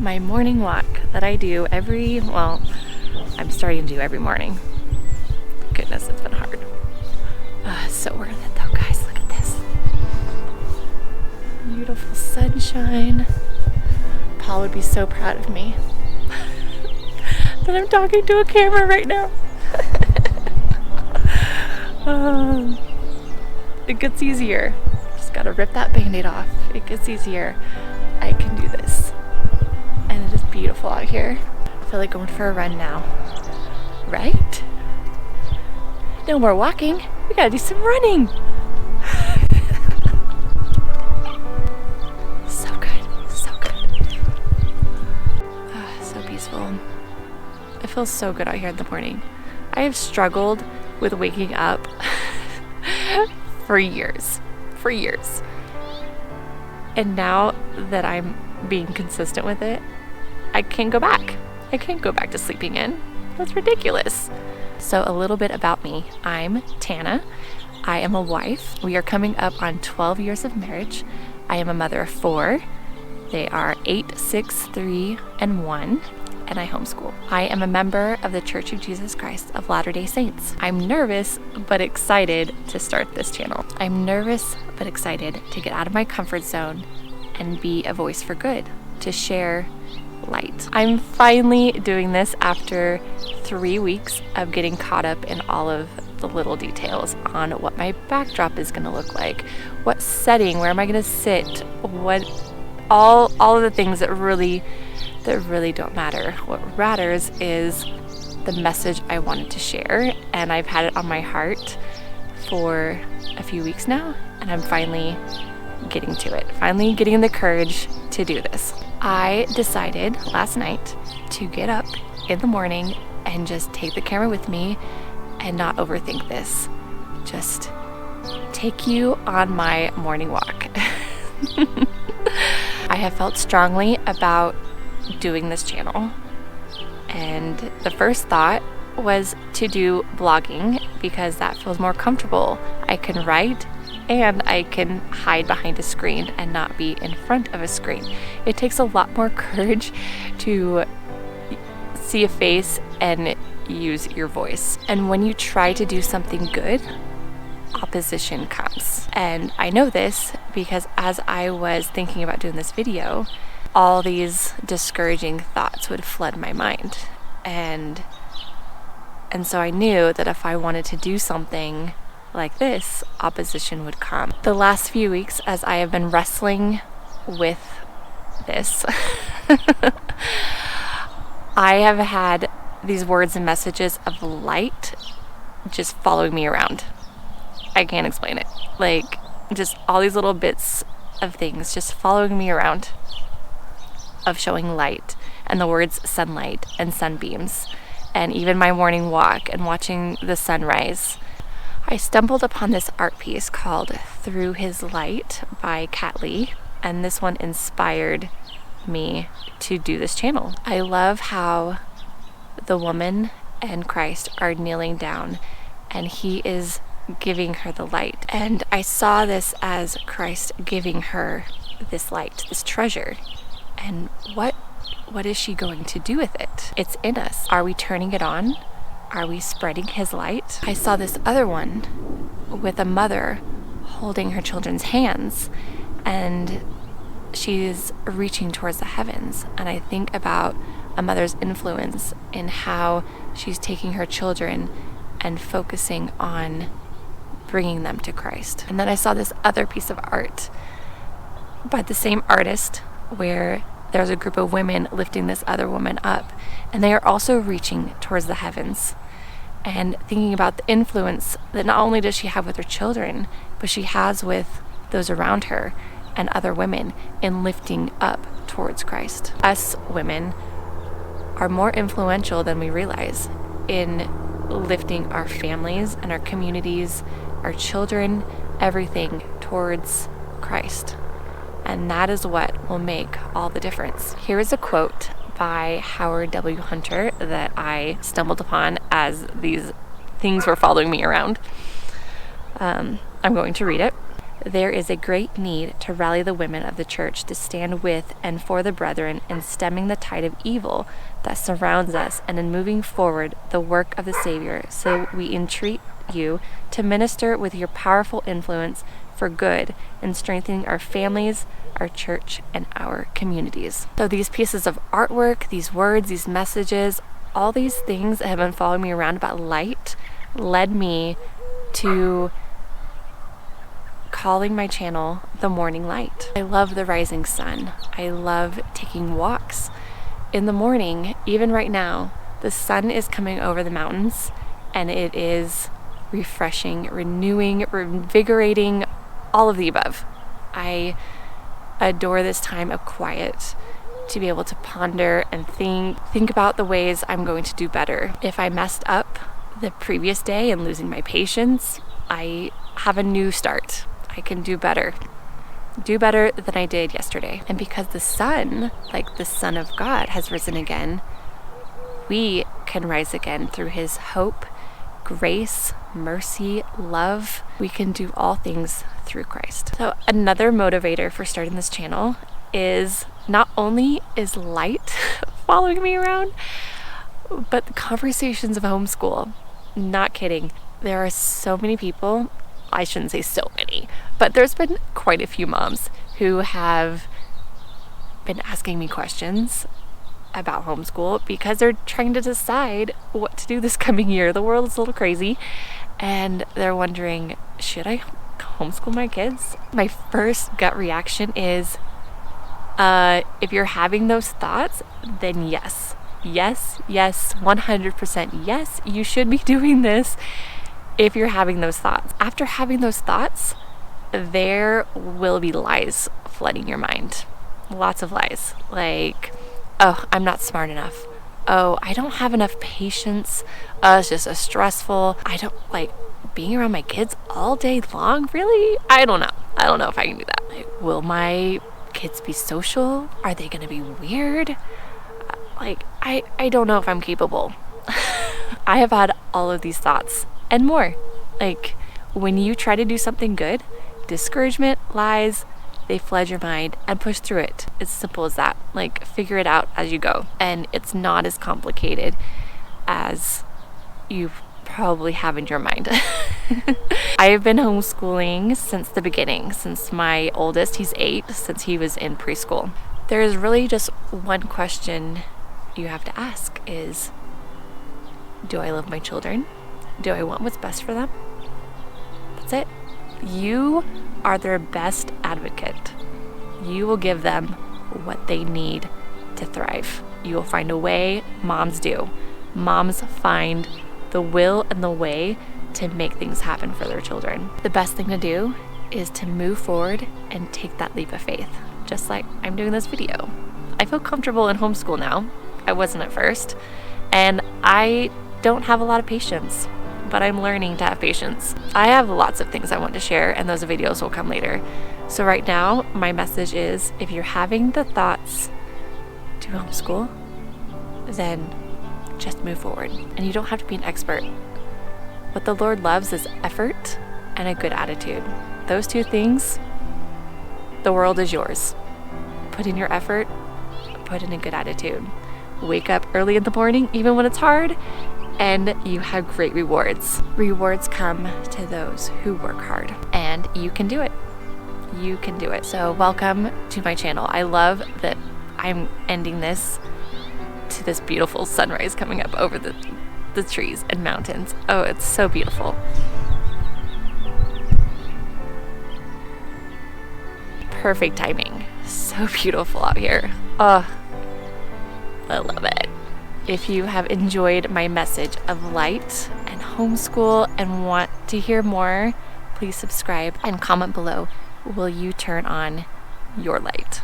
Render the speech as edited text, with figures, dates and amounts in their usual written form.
my morning walk that I do I'm starting to do every morning. Goodness, it's been hard. So worth it though, guys. Look at this. Beautiful sunshine. Paul would be so proud of me that I'm talking to a camera right now. It gets easier. Just gotta rip that band-aid off. It gets easier. I can do this. And it is beautiful out here. I feel like going for a run now. Right? No more walking. We gotta do some running. So good. So good. So peaceful. It feels so good out here in the morning. I have struggled with waking up for years. And now that I'm being consistent with it, I can't go back. I can't go back to sleeping in. That's ridiculous. So a little bit about me. I'm Tana. I am a wife. We are coming up on 12 years of marriage. I am a mother of 4. They are 8, 6, 3, and 1. And I homeschool. I am a member of the Church of Jesus Christ of Latter-day Saints. I'm nervous but excited to start this channel. I'm nervous but excited to get out of my comfort zone and be a voice for good, to share light. I'm finally doing this after 3 weeks of getting caught up in all of the little details on what my backdrop is going to look like, what setting, where am I going to sit, what all of the things that really don't matter. What matters is the message I wanted to share, and I've had it on my heart for a few weeks now, and I'm finally getting to it, finally getting the courage to do this. I decided last night to get up in the morning and just take the camera with me and not overthink this. Just take you on my morning walk. I have felt strongly about doing this channel, and the first thought was to do vlogging because that feels more comfortable. I can write and I can hide behind a screen and not be in front of a screen. It takes a lot more courage to see a face and use your voice. And when you try to do something good, opposition comes. And I know this because as I was thinking about doing this video, all these discouraging thoughts would flood my mind. And so I knew that if I wanted to do something like this, opposition would come. The last few weeks, as I have been wrestling with this, I have had these words and messages of light just following me around. I can't explain it. Like, just all these little bits of things just following me around, of showing light, and the words sunlight and sunbeams, and even my morning walk and watching the sunrise. I stumbled upon this art piece called Through His Light by Kat Lee, and this one inspired me to do this channel. I love how the woman and Christ are kneeling down and he is giving her the light. And I saw this as Christ giving her this light, this treasure. And what is she going to do with it? It's in us. Are we turning it on? Are we spreading his light? I saw this other one with a mother holding her children's hands, and she's reaching towards the heavens. And I think about a mother's influence in how she's taking her children and focusing on bringing them to Christ. And then I saw this other piece of art by the same artist where there's a group of women lifting this other woman up, and they are also reaching towards the heavens, and thinking about the influence that not only does she have with her children, but she has with those around her and other women in lifting up towards Christ. Us women are more influential than we realize in lifting our families and our communities, our children, everything towards Christ. And that is what will make all the difference. Here is a quote by Howard W. Hunter that I stumbled upon as these things were following me around. I'm going to read it. There is a great need to rally the women of the church to stand with and for the brethren in stemming the tide of evil that surrounds us and in moving forward the work of the Savior. So we entreat you to minister with your powerful influence for good in strengthening our families, our church, and our communities. So these pieces of artwork, these words, these messages, all these things that have been following me around about light led me to calling my channel The Morning Light. I love the rising sun. I love taking walks in the morning. Even right now, the sun is coming over the mountains and it is refreshing, renewing, revigorating, all of the above. I adore this time of quiet to be able to ponder and think about the ways I'm going to do better. If I messed up the previous day and losing my patience, I have a new start. I can do better than I did yesterday. And because the sun, like the Son of God, has risen again, we can rise again through his hope, grace, mercy, love. We can do all things through Christ. So another motivator for starting this channel is not only is light following me around, but the conversations of homeschool. Not kidding. There are so many people, I shouldn't say so many, but there's been quite a few moms who have been asking me questions about homeschool because they're trying to decide what to do this coming year. The world is a little crazy and they're wondering, should I homeschool my kids? My first gut reaction is, if you're having those thoughts, then yes, 100% yes, you should be doing this if you're having those thoughts. After having those thoughts, there will be lies flooding your mind. Lots of lies. Like, oh, I'm not smart enough. Oh, I don't have enough patience. It's just stressful. I don't like being around my kids all day long. Really? I don't know if I can do that. Like, will my kids be social? Are they going to be weird? Like, I don't know if I'm capable. I have had all of these thoughts and more. Like, when you try to do something good, discouragement, lies, they flood your mind and push through it. It's simple as that. Like, figure it out as you go. And it's not as complicated as you probably have in your mind. I have been homeschooling since the beginning, since my oldest, he's 8, since he was in preschool. There is really just one question you have to ask is, do I love my children? Do I want what's best for them? That's it. You are their best advocate. You will give them what they need to thrive. You will find a way. Moms do. Moms find the will and the way to make things happen for their children. The best thing to do is to move forward and take that leap of faith, just like I'm doing this video. I feel comfortable in homeschool now. I wasn't at first, and I don't have a lot of patience, but I'm learning to have patience. I have lots of things I want to share, and those videos will come later. So right now, my message is, if you're having the thoughts to homeschool, then just move forward. And you don't have to be an expert. What the Lord loves is effort and a good attitude. Those two things, the world is yours. Put in your effort, put in a good attitude. Wake up early in the morning, even when it's hard, and you have great rewards. Rewards come to those who work hard, and you can do it. You can do it. So welcome to my channel. I love that I'm ending this to this beautiful sunrise coming up over the trees and mountains. Oh, it's so beautiful. Perfect timing. So beautiful out here. Oh, I love it. If you have enjoyed my message of light and homeschool and want to hear more, please subscribe and comment below. Will you turn on your light?